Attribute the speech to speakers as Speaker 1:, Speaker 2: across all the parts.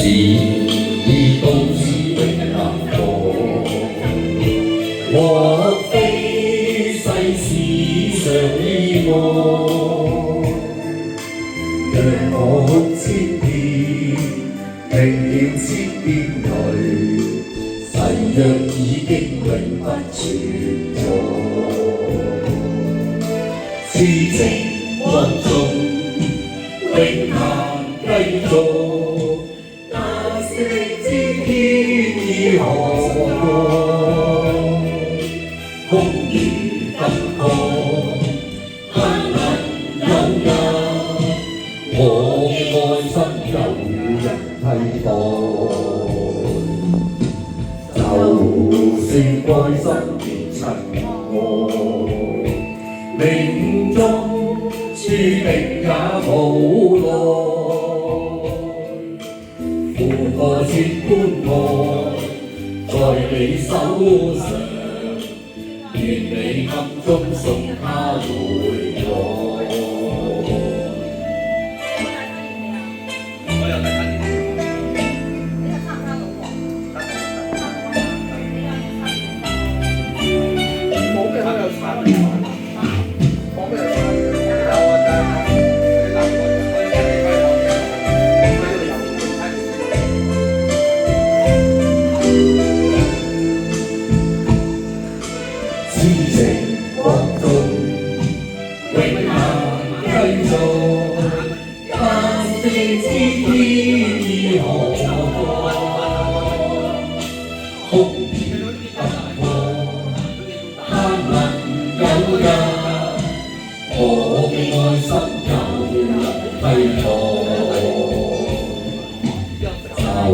Speaker 1: 已到此永難過，莫非世事常意外？讓我千遍明了千遍淚，誓約已經永不存在。痴情愛中永難繼續，但是知天意何在？空如金礦，黑能有日，我嘅愛心有人替代。就算愛心變塵埃，命中注定也無奈。付過千般愛，在你手上，願你暗中送他回來。我嘅愛心有人替代，就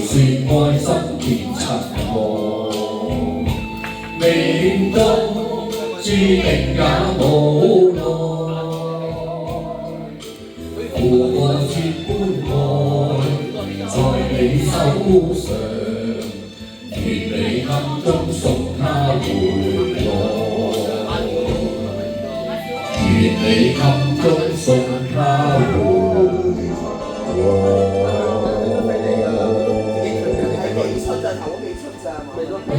Speaker 1: 算愛心變塵埃，命中注定也無奈。付過千般愛，在你手上，願你暗中送他回來。願你暗中送他回來。